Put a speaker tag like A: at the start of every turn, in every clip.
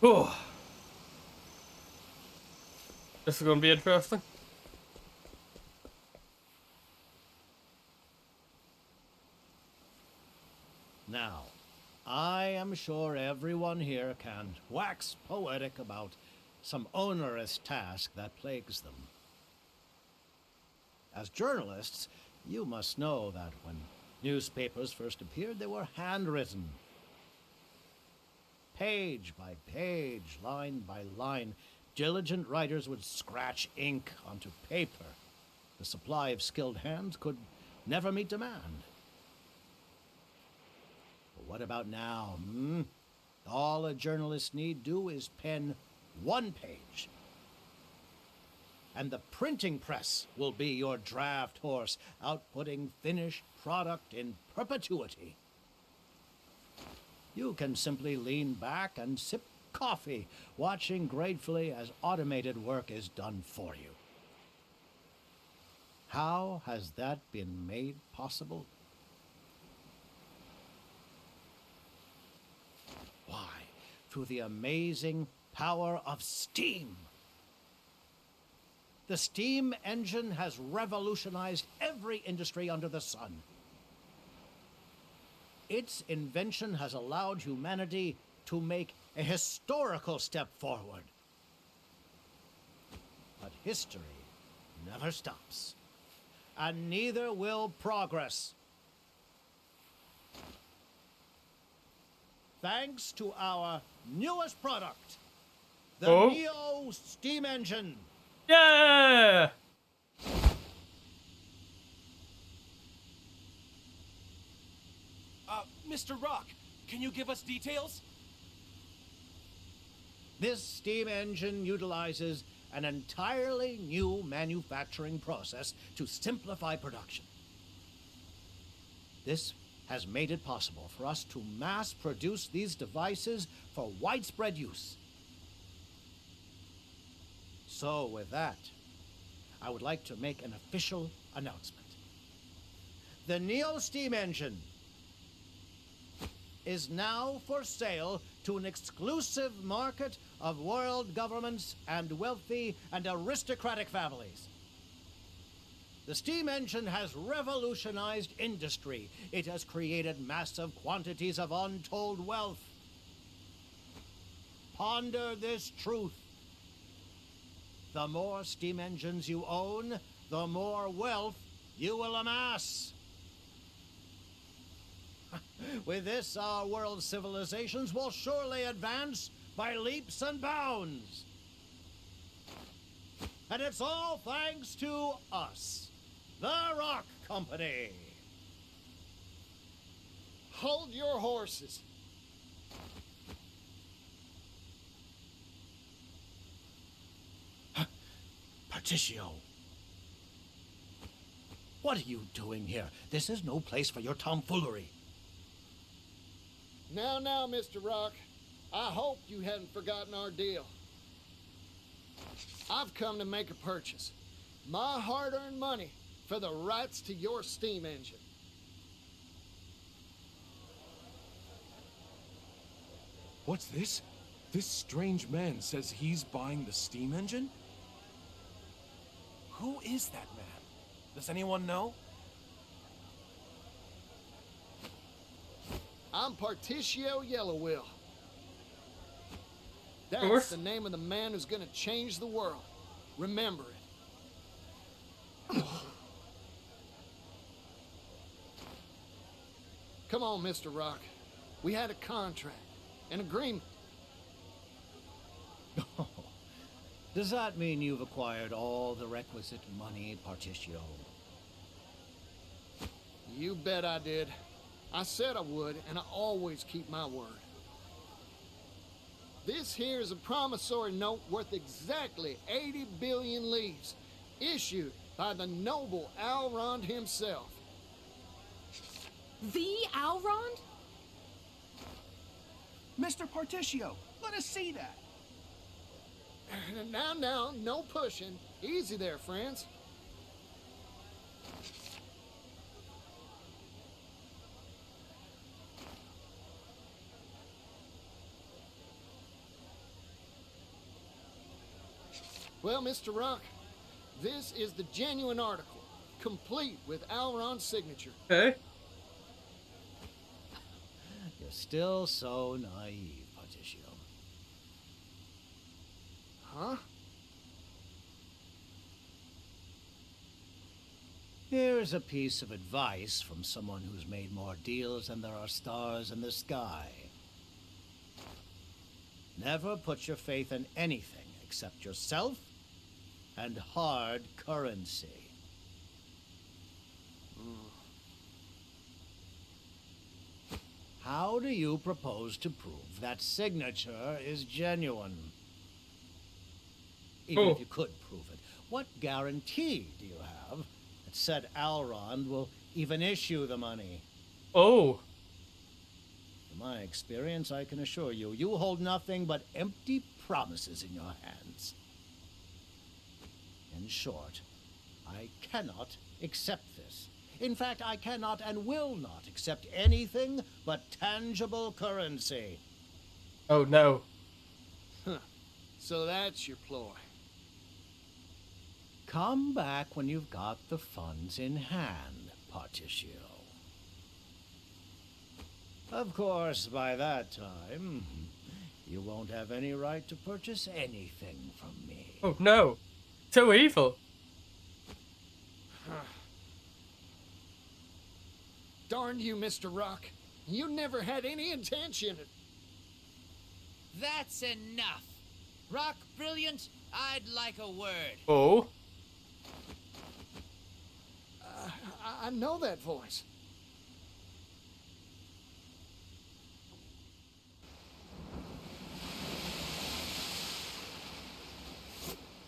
A: Oh, this is going to be interesting.
B: Now, I am sure everyone here can wax poetic about some onerous task that plagues them. As journalists, you must know that when newspapers first appeared, they were handwritten. Page by page, line by line, diligent writers would scratch ink onto paper. The supply of skilled hands could never meet demand. But what about now? All a journalist need do is pen one page. And the printing press will be your draft horse, outputting finished product in perpetuity. You can simply lean back and sip coffee, watching gratefully as automated work is done for you. How has that been made possible? Why, through the amazing power of steam. The steam engine has revolutionized every industry under the sun. Its invention has allowed humanity to make a historical step forward. But history never stops, and neither will progress. Thanks to our newest product, the Neo steam engine.
A: Yeah!
C: Mr. Rock, can you give us details?
B: This steam engine utilizes an entirely new manufacturing process to simplify production. This has made it possible for us to mass produce these devices for widespread use. So with that, I would like to make an official announcement. The Neo steam engine is now for sale to an exclusive market of world governments and wealthy and aristocratic families. The steam engine has revolutionized industry. It has created massive quantities of untold wealth. Ponder this truth. The more steam engines you own, the more wealth you will amass. With this, our world's civilizations will surely advance by leaps and bounds. And it's all thanks to us, the Rock Company.
D: Hold your horses.
B: Particio. What are you doing here? This is no place for your tomfoolery.
D: Now, Mr. Rock. I hope you hadn't forgotten our deal. I've come to make a purchase. My hard-earned money for the rights to your steam engine.
E: What's this? This strange man says he's buying the steam engine?
C: Who is that man? Does anyone know?
D: I'm Particio Yellowwill. That's the name of the man who's gonna change the world. Remember it. Come on, Mr. Rock. We had a contract, an agreement.
B: Does that mean you've acquired all the requisite money, Particio?
D: You bet I did. I said I would, and I always keep my word. This here is a promissory note worth exactly 80 billion leaves, issued by the noble Alrond himself.
F: The Alrond?
G: Mr. Particio, let us see that.
D: Now, no pushing. Easy there, friends. Well, Mr. Rock, this is the genuine article, complete with Alron's signature.
A: Okay.
B: You're still so naive, Particio.
D: Huh?
B: Here's a piece of advice from someone who's made more deals than there are stars in the sky. Never put your faith in anything except yourself and hard currency. How do you propose to prove that signature is genuine? Even if you could prove it, what guarantee do you have that said Alrond will even issue the money?
A: Oh.
B: In my experience, I can assure you, you hold nothing but empty promises in your hands. In short, I cannot accept this. In fact, I cannot and will not accept anything but tangible currency.
A: Oh no.
D: So that's your ploy.
B: Come back when you've got the funds in hand, Particio. Of course, by that time, you won't have any right to purchase anything from me.
A: Oh no. So evil.
D: Darn you, Mr. Rock. You never had any intention of...
F: That's enough. Rock Brilliant, I'd like a word.
A: Oh.
D: I know that voice.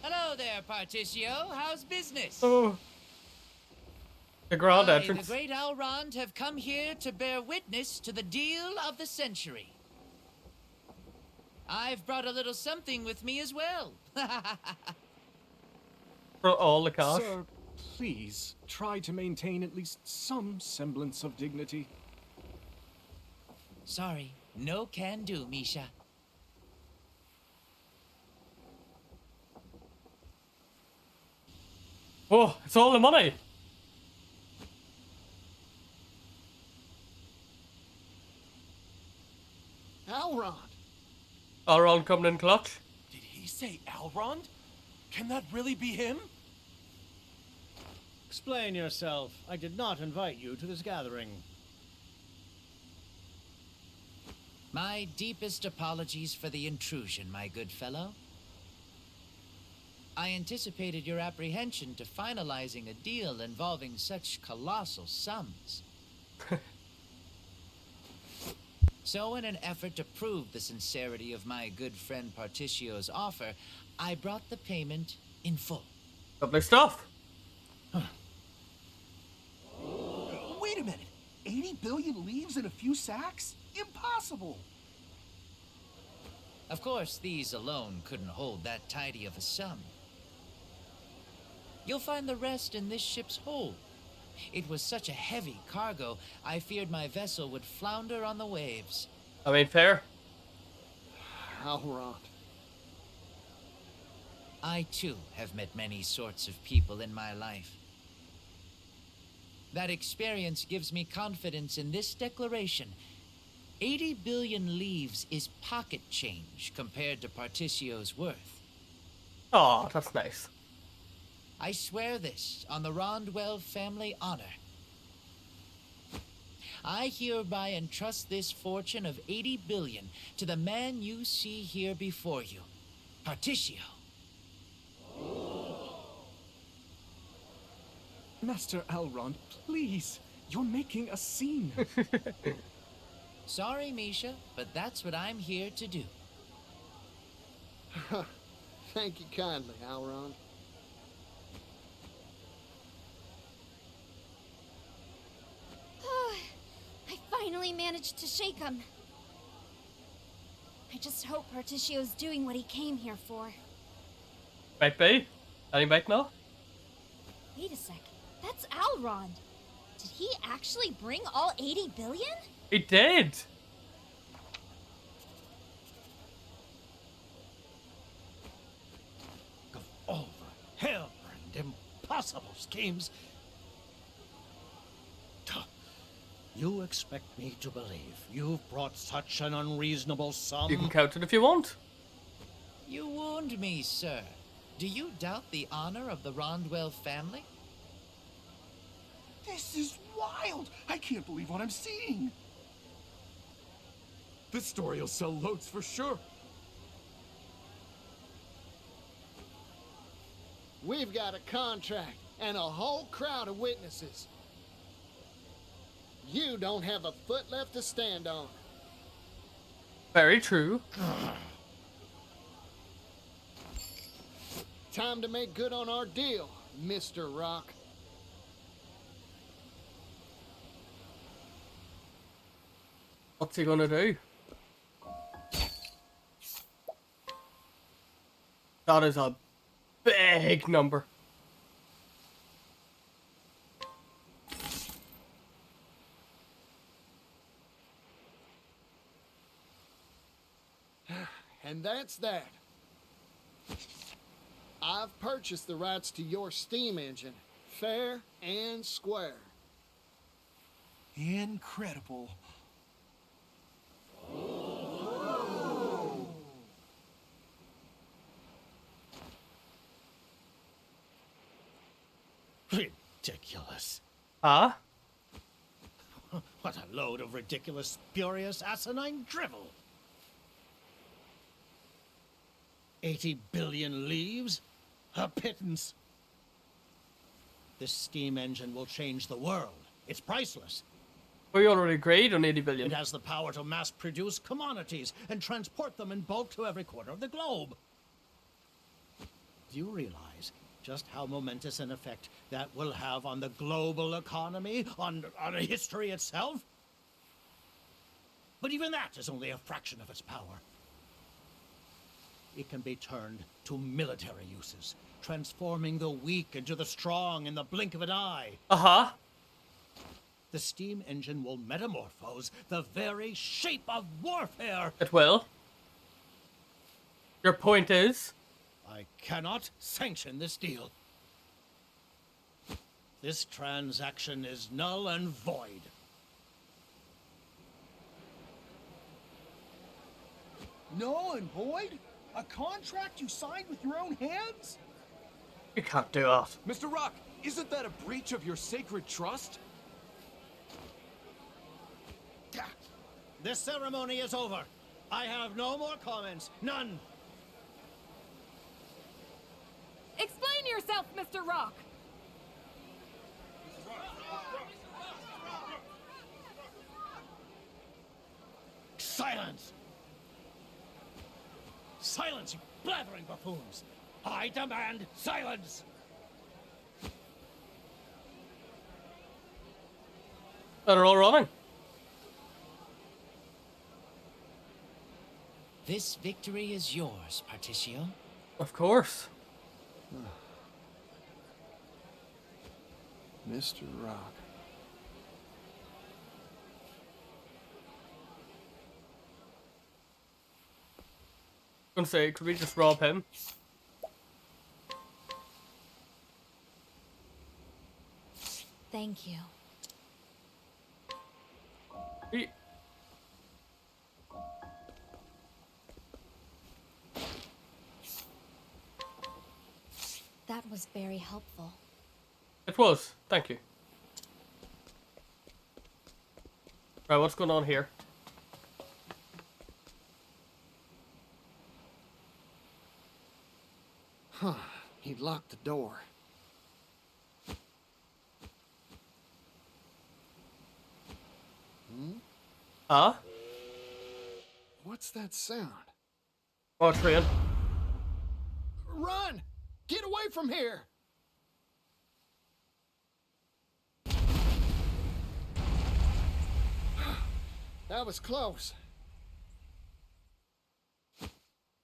F: Hello there, Particio. How's business?
A: Oh. The grand
F: I,
A: entrance.
F: the great Alrond, have come here to bear witness to the deal of the century. I've brought a little something with me as well.
A: For all the cash.
E: Sir, please try to maintain at least some semblance of dignity.
F: Sorry, no can do, Misha.
A: Oh, it's all the money.
D: Alron!
A: Alron coming in clutch.
C: Did he say Alrond? Can that really be him?
B: Explain yourself. I did not invite you to this gathering.
F: My deepest apologies for the intrusion, my good fellow. I anticipated your apprehension to finalizing a deal involving such colossal sums. So in an effort to prove the sincerity of my good friend Particio's offer, I brought the payment in full.
A: Lovely stuff.
G: Wait a minute. 80 billion leaves in a few sacks? Impossible.
F: Of course, these alone couldn't hold that tidy of a sum. You'll find the rest in this ship's hold. It was such a heavy cargo, I feared my vessel would flounder on the waves.
A: I mean, fair.
D: Alron.
F: I, too, have met many sorts of people in my life. That experience gives me confidence in this declaration. 80 billion leaves is pocket change compared to Particio's worth.
A: Oh, that's nice.
F: I swear this on the Rondwell family honor. I hereby entrust this fortune of 80 billion to the man you see here before you, Particio.
E: Master Alron, please. You're making a scene.
F: Sorry, Misha, but that's what I'm here to do.
D: Thank you kindly, Alron.
H: I finally managed to shake him. I just hope Particio's doing what he came here for.
A: Might be. Any might know.
H: Wait a sec. That's Alrond. Did he actually bring all 80 billion?
A: He did.
B: impossible schemes. Tuh. You expect me to believe you've brought such an unreasonable sum?
A: You can count it if you want.
F: You wound me, sir. Do you doubt the honor of the Rondwell family?
G: This is wild. I can't believe what I'm seeing.
E: This story will sell loads for sure.
D: We've got a contract and a whole crowd of witnesses. You don't have a foot left to stand on.
A: Very true.
D: Time to make good on our deal, Mr. Rock.
A: What's he gonna do? That is a big number.
D: And that's that. I've purchased the rights to your steam engine, fair and square.
G: Incredible.
B: Ridiculous.
A: Huh?
B: What a load of ridiculous, spurious, asinine drivel. 80 billion leaves? A pittance. This steam engine will change the world. It's priceless.
A: We already agreed on 80 billion.
B: It has the power to mass produce commodities and transport them in bulk to every corner of the globe. Do you realize just how momentous an effect that will have on the global economy, on history itself? But even that is only a fraction of its power. It can be turned to military uses, transforming the weak into the strong in the blink of an eye.
A: Uh-huh.
B: The steam engine will metamorphose the very shape of warfare.
A: It will. Your point is?
B: I cannot sanction this deal. This transaction is null and void.
G: Null and void? A contract you signed with your own hands?
A: You can't do that.
E: Mr. Rock, isn't that a breach of your sacred trust?
B: This ceremony is over. I have no more comments. None.
I: Explain yourself, Mr. Rock.
B: Silence! Silence, you blathering buffoons! I demand silence!
A: They're all running.
F: This victory is yours, Particio.
A: Of course.
D: Mr. Rock.
A: I'm gonna say, could we just rob him?
H: Thank you.
A: He-
H: That was very helpful.
A: It was. Thank you. Right, what's going on here?
D: Huh. He locked the door.
A: Huh?
D: What's that sound?
A: Oh, train.
D: Run! Get away from here! That was close.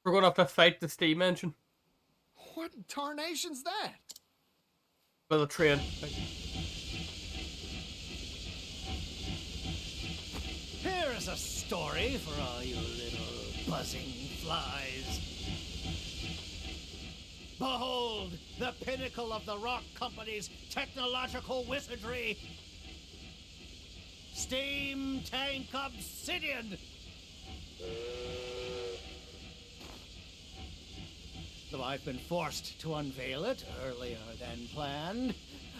A: We're gonna have to fight the steam engine.
D: What in tarnation's that?
A: With a train.
B: Here is a story for all you little buzzing flies. Behold, the pinnacle of the Rock Company's technological wizardry. Steam Tank Obsidian. Though I've been forced to unveil it earlier than planned,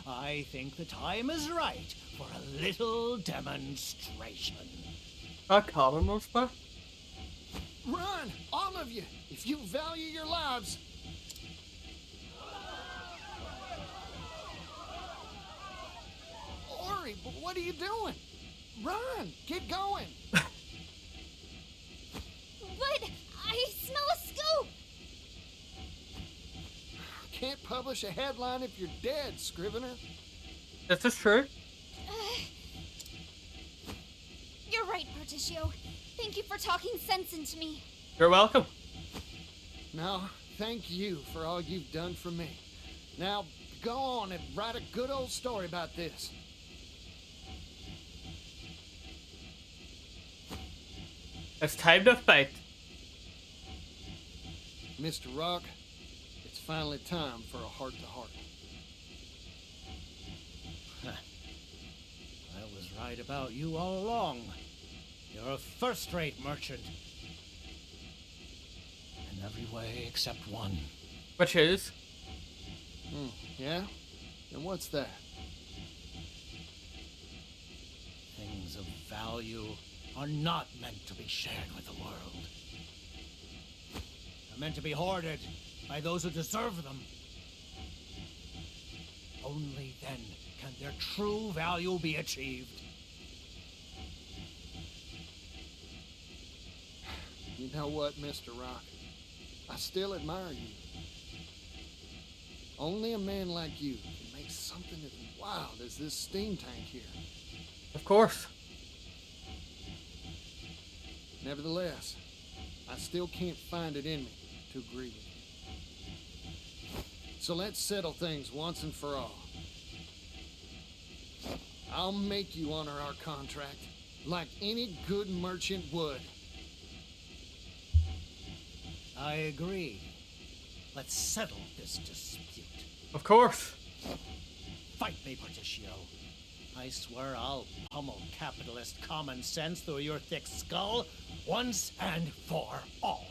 B: I think the time is right for a little demonstration.
A: Colin knows back.
D: Run, all of you, if you value your lives. Ori, but what are you doing? Run, get going.
H: But I smell a scoop!
D: Can't publish a headline if you're dead, Scrivener.
A: This is true.
H: You're right, Particio. Thank you for talking sense into me.
A: You're welcome.
D: No, thank you for all you've done for me. Now, go on and write a good old story about this.
A: It's time to fight.
D: Mr. Rock, it's finally time for a heart-to-heart.
B: I was right about you all along. You're a first-rate merchant. In every way except one.
A: Which is?
D: Yeah? And what's that?
B: Things of value are not meant to be shared with the world. They're meant to be hoarded by those who deserve them. Only then can their true value be achieved.
D: You know what, Mr. Rock? I still admire you. Only a man like you can make something as wild as this steam tank here.
A: Of course.
D: Nevertheless, I still can't find it in me to agree with you. So let's settle things once and for all. I'll make you honor our contract, like any good merchant would.
B: I agree. Let's settle this dispute.
A: Of course.
B: Fight me, Particio. I swear I'll pummel capitalist common sense through your thick skull once and for all.